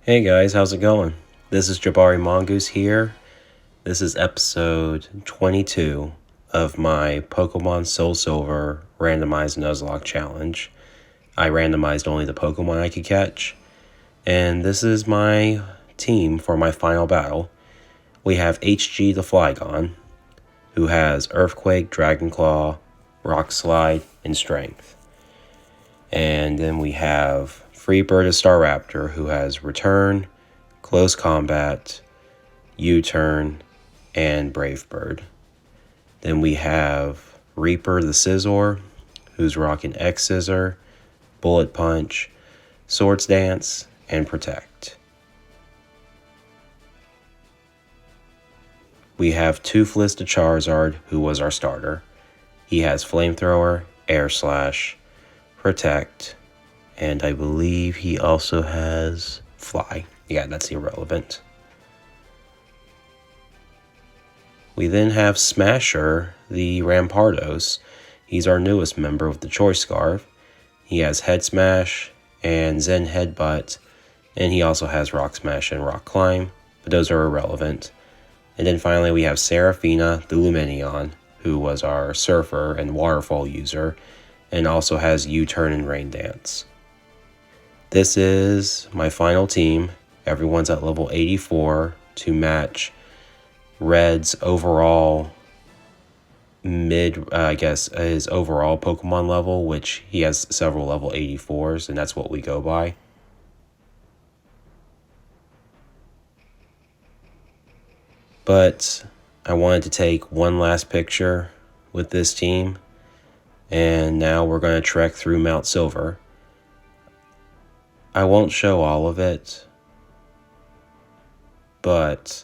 Hey guys, how's it going? This is Jabari Mongoose here. This is episode 22 of my Pokemon Soulsilver Randomized Nuzlocke challenge. I randomized only the Pokemon I could catch, and this is my team for my final battle. We have HG the Flygon, who has Earthquake, Dragon Claw, Rock Slide, and Strength. And then we have Freebird the Staraptor, who has Return, Close Combat, U-Turn, and Brave Bird. Then we have Reaper the Scizor, who's rocking X-Scissor, Bullet Punch, Swords Dance, and Protect. We have Toothless the Charizard, who was our starter. He has Flamethrower, Air Slash, Protect, and I believe he also has Fly. Yeah, that's irrelevant. We then have Smasher, the Rampardos. He's our newest member with the Choice Scarf. He has Head Smash and Zen Headbutt, and he also has Rock Smash and Rock Climb, but those are irrelevant. And then finally we have Seraphina, the Lumineon, who was our Surfer and Waterfall user, and also has U-Turn and Rain Dance. This is my final team. Everyone's at level 84 to match Red's overall his overall Pokemon level, which he has several level 84s, and that's what we go by. But I wanted to take one last picture with this team, and now we're going to trek through Mount Silver. I won't show all of it, but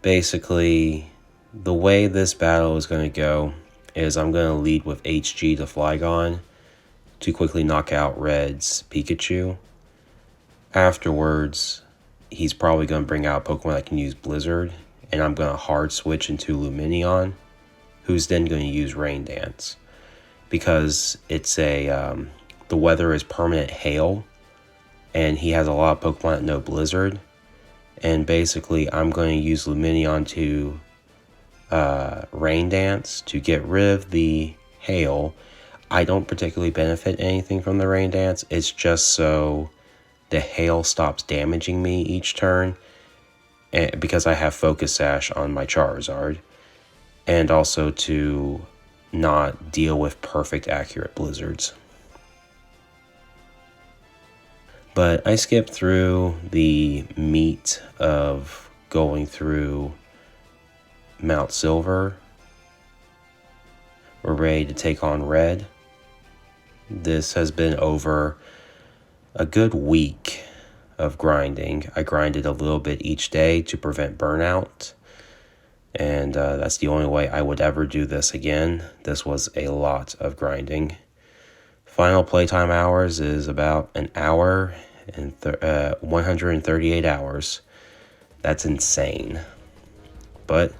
basically the way this battle is going to go is I'm going to lead with HG the Flygon to quickly knock out Red's Pikachu. Afterwards, he's probably going to bring out a Pokemon that can use Blizzard, and I'm going to hard switch into Lumineon, who's then going to use Rain Dance. Because it's the weather is permanent hail, and he has a lot of Pokemon that know Blizzard. And basically, I'm going to use Lumineon to Rain Dance to get rid of the hail. I don't particularly benefit anything from the Rain Dance. It's just so the hail stops damaging me each turn, and because I have Focus Sash on my Charizard, and also to not deal with perfect accurate blizzards. But I skipped through the meat of going through Mount Silver. We're ready to take on Red. This has been over a good week of grinding. I grinded a little bit each day to prevent burnout. And that's the only way I would ever do this again. This was a lot of grinding. Final playtime hours is about an hour and 138 hours. That's insane. But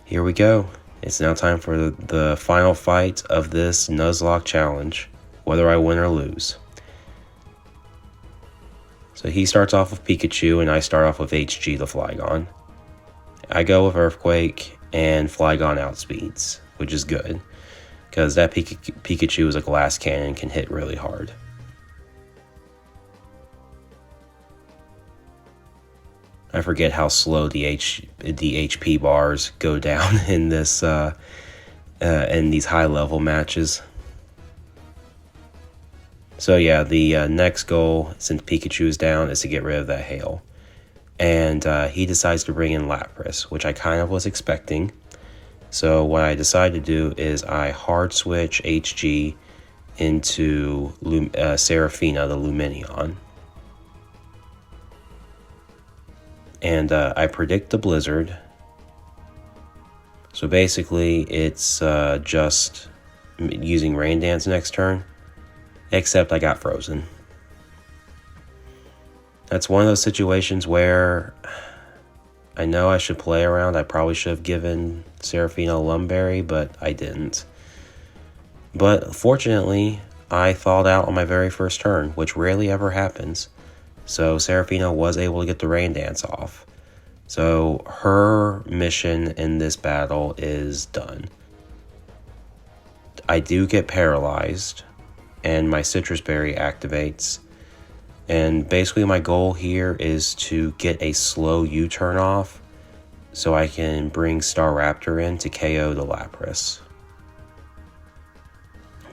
here we go. It's now time for the final fight of this Nuzlocke challenge, whether I win or lose. So he starts off with Pikachu, and I start off with HG the Flygon. I go with Earthquake, and Flygon outspeeds, which is good, because that Pikachu is a glass cannon, can hit really hard. I forget how slow the HP bars go down in this in these high level matches. So yeah, the next goal, since Pikachu is down, is to get rid of that hail. And he decides to bring in Lapras, which I kind of was expecting. So what I decided to do is I hard switch HG into Seraphina, the Lumineon. And I predict the Blizzard. So basically it's just using Rain Dance next turn, except I got frozen. That's one of those situations where I know I should play around. I probably should have given Seraphina a Lumberry, but I didn't. But fortunately, I thawed out on my very first turn, which rarely ever happens. So Seraphina was able to get the rain dance off. So her mission in this battle is done. I do get paralyzed, and my citrus berry activates. And basically my goal here is to get a slow U-turn off so I can bring Staraptor in to KO the Lapras.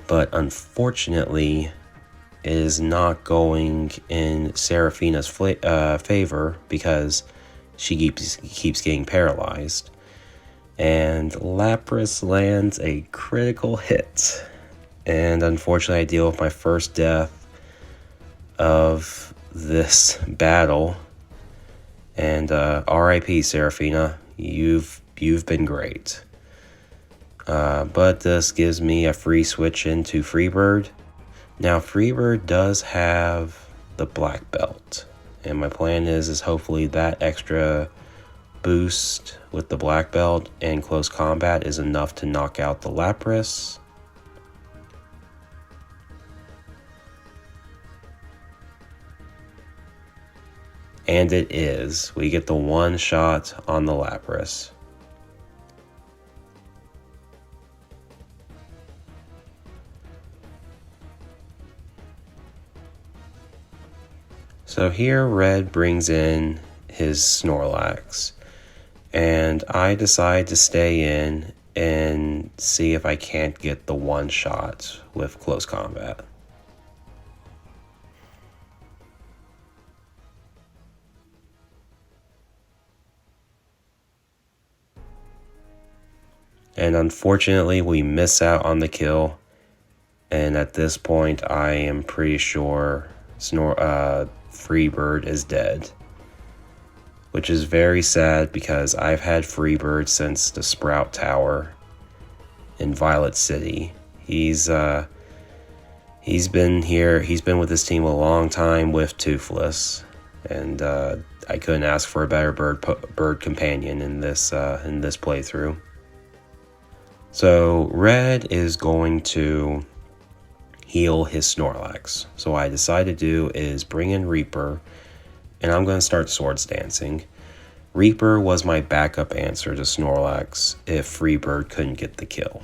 But unfortunately, it is not going in Seraphina's favor because she keeps getting paralyzed. And Lapras lands a critical hit. And unfortunately, I deal with my first death of this battle. And RIP Seraphina, you've been great. But this gives me a free switch into Freebird. Now Freebird does have the black belt, and my plan is hopefully that extra boost with the black belt and close combat is enough to knock out the Lapras. And it is. We get the one shot on the Lapras. So here Red brings in his Snorlax, and I decide to stay in and see if I can't get the one shot with close combat. And unfortunately we miss out on the kill, and at this point I am pretty sure Freebird is dead, which is very sad because I've had Freebird since the Sprout Tower in Violet City. He's been here. He's been with this team a long time with Toothless, and I couldn't ask for a better bird companion in this playthrough. So Red is going to heal his Snorlax. So what I decided to do is bring in Reaper, and I'm going to start Swords Dancing. Reaper was my backup answer to Snorlax if Freebird couldn't get the kill,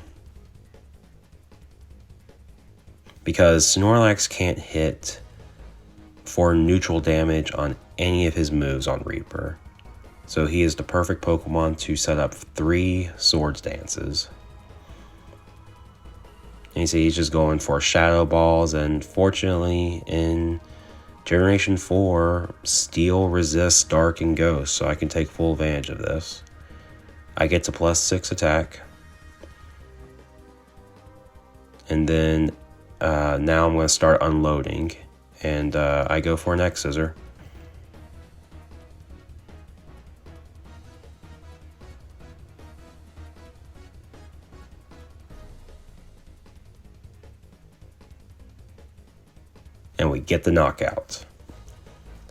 because Snorlax can't hit for neutral damage on any of his moves on Reaper. So he is the perfect Pokemon to set up 3 Swords Dances. And you see he's just going for Shadow Balls, and fortunately in Generation 4, Steel resists Dark and Ghost, so I can take full advantage of this. I get to +6 attack. And then now I'm going to start unloading, and I go for an X-Scissor. And we get the knockout.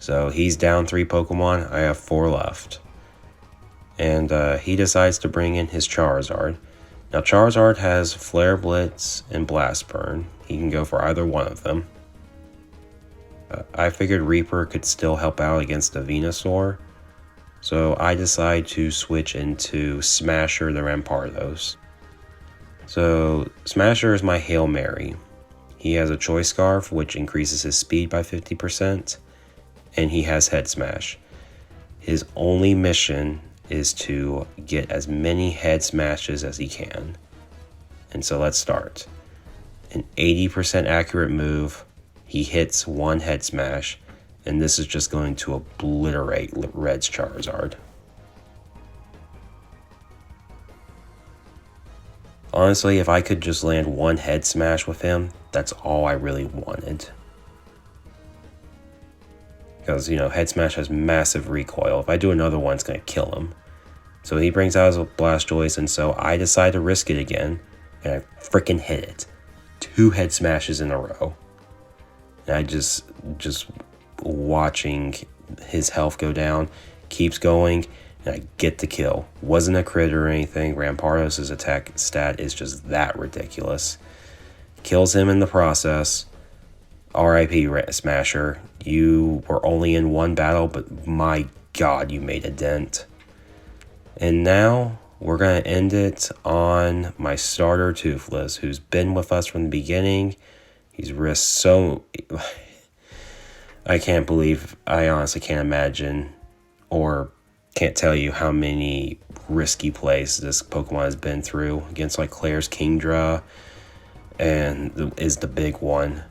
So he's down 3 Pokemon. I have 4 left. And he decides to bring in his Charizard. Now Charizard has Flare Blitz and Blast Burn. He can go for either one of them. I figured Reaper could still help out against the Venusaur. So I decide to switch into Smasher the Rampardos. So Smasher is my Hail Mary. He has a Choice Scarf, which increases his speed by 50%, and he has Head Smash. His only mission is to get as many Head Smashes as he can. And so let's start. An 80% accurate move, he hits 1 Head Smash, and this is just going to obliterate Red's Charizard. Honestly, if I could just land 1 Head Smash with him, that's all I really wanted. Because, Head Smash has massive recoil. If I do another one, it's going to kill him. So he brings out his Blastoise, and so I decide to risk it again, and I freaking hit it. 2 Head Smashes in a row. And I just watching his health go down, keeps going, and I get the kill. Wasn't a crit or anything. Rampardos' attack stat is just that ridiculous. Kills him in the process. RIP Smasher. You were only in one battle, but my god, you made a dent. And now we're going to end it on my starter Toothless, who's been with us from the beginning. He's risked so... I honestly can't imagine or can't tell you how many risky plays this Pokemon has been through against like Claire's Kingdra and is the big one.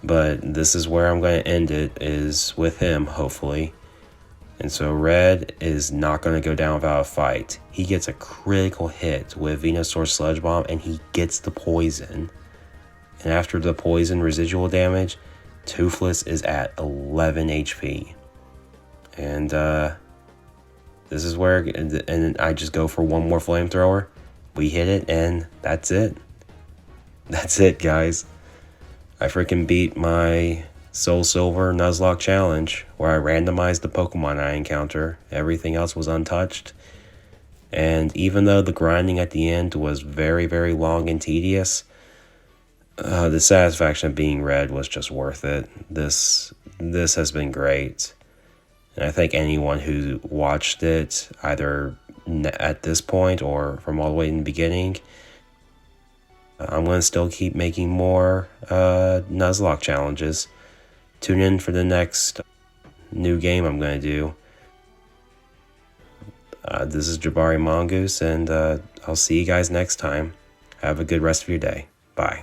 But this is where I'm going to end it, is with him, hopefully. And so Red is not going to go down without a fight. He gets a critical hit with Venusaur Sludge Bomb, and he gets the poison. And after the poison residual damage, Toothless is at 11 HP. And this is where, and I just go for one more flamethrower. We hit it, and that's it. That's it, guys. I freaking beat my Soulsilver Nuzlocke challenge, where I randomized the Pokemon I encounter. Everything else was untouched. And even though the grinding at the end was very, very long and tedious, the satisfaction of being Red was just worth it. This has been great. And I think anyone who watched it, either at this point or from all the way in the beginning, I'm going to still keep making more Nuzlocke challenges. Tune in for the next new game I'm going to do. This is Jabari Mongoose, and I'll see you guys next time. Have a good rest of your day. Bye.